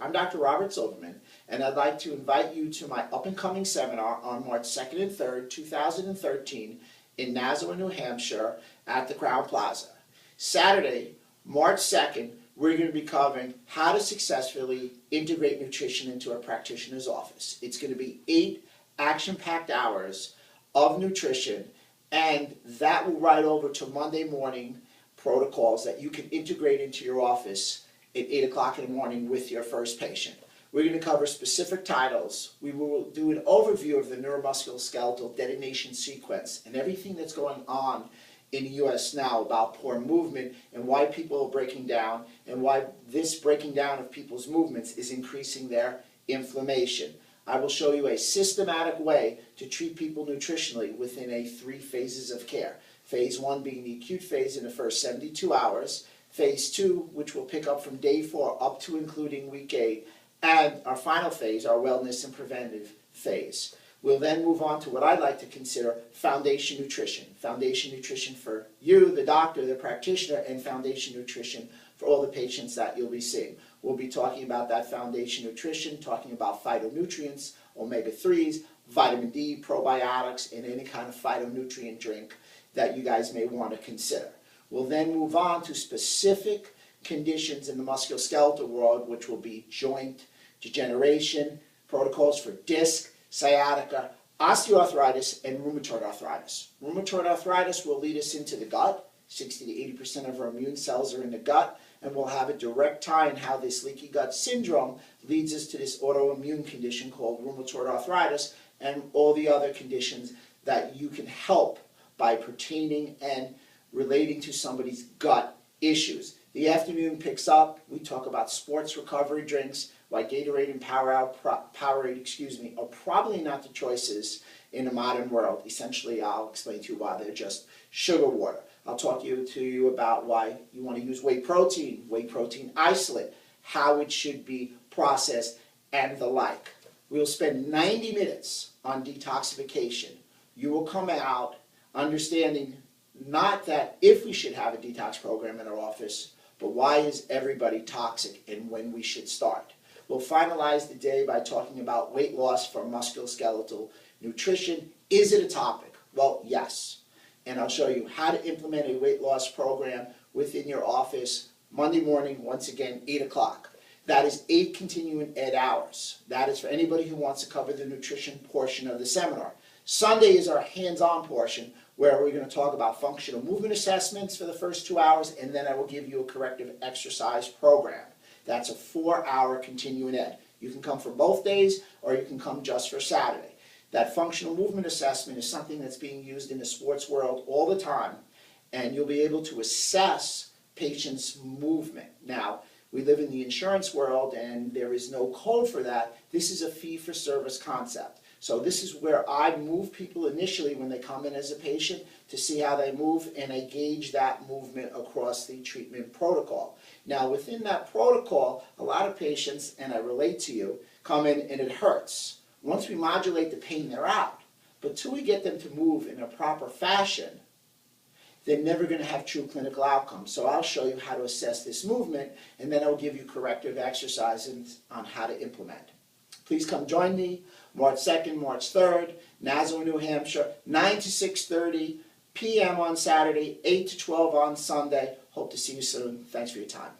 I'm Dr. Robert Silverman, and I'd like to invite you to my up-and-coming seminar on March 2nd and 3rd, 2013 in Nassau, New Hampshire at the Crown Plaza. Saturday, March 2nd, we're going to be covering how to successfully integrate nutrition into a practitioner's office. It's going to be 8 action-packed hours of nutrition, and that will ride over to Monday morning protocols that you can integrate into your office at 8 o'clock in the morning with your first patient. We're going to cover specific titles. We will do an overview of the neuromusculoskeletal detonation sequence and everything that's going on in the U.S. now about poor movement and why people are breaking down and why this breaking down of people's movements is increasing their inflammation. I will show you a systematic way to treat people nutritionally within 3 phases of care. Phase 1 being the acute phase in the first 72 hours. Phase 2, which will pick up from day 4 up to including week 8. And our final phase, our wellness and preventive phase. We'll then move on to what I'd like to consider foundation nutrition. Foundation nutrition for you, the doctor, the practitioner, and foundation nutrition for all the patients that you'll be seeing. We'll be talking about that foundation nutrition, talking about phytonutrients, omega-3s, vitamin D, probiotics, and any kind of phytonutrient drink that you guys may want to consider. We'll then move on to specific conditions in the musculoskeletal world, which will be joint degeneration, protocols for disc, sciatica, osteoarthritis, and rheumatoid arthritis. Rheumatoid arthritis will lead us into the gut. 60 to 80% of our immune cells are in the gut, and we'll have a direct tie in how this leaky gut syndrome leads us to this autoimmune condition called rheumatoid arthritis and all the other conditions that you can help by pertaining and relating to somebody's gut issues. The afternoon picks up, we talk about sports recovery drinks, why Gatorade and Powerade, are probably not the choices in the modern world. Essentially, I'll explain to you why they're just sugar water. I'll talk to you about why you want to use whey protein isolate, how it should be processed, and the like. We'll spend 90 minutes on detoxification. You will come out understanding not that if we should have a detox program in our office, but why is everybody toxic and when we should start. We'll finalize the day by talking about weight loss for musculoskeletal nutrition. Is it a topic? Well, yes. And I'll show you how to implement a weight loss program within your office Monday morning, once again, 8 o'clock. That is 8 continuing ed hours. That is for anybody who wants to cover the nutrition portion of the seminar. Sunday is our hands-on portion, where we're going to talk about functional movement assessments for the first 2 hours, and then I will give you a corrective exercise program. That's a 4-hour continuing ed. You can come for both days, or you can come just for Saturday. That functional movement assessment is something that's being used in the sports world all the time, and you'll be able to assess patients' movement. Now, we live in the insurance world, and there is no code for that. This is a fee-for-service concept. So this is where I move people initially when they come in as a patient to see how they move, and I gauge that movement across the treatment protocol. Now within that protocol, a lot of patients, and I relate to you, come in and it hurts. Once we modulate the pain, they're out. But till we get them to move in a proper fashion, they're never going to have true clinical outcomes. So I'll show you how to assess this movement, and then I'll give you corrective exercises on how to implement. Please come join me March 2nd, March 3rd, Nassau, New Hampshire, 9 to 6:30 p.m. on Saturday, 8 to 12 on Sunday. Hope to see you soon. Thanks for your time.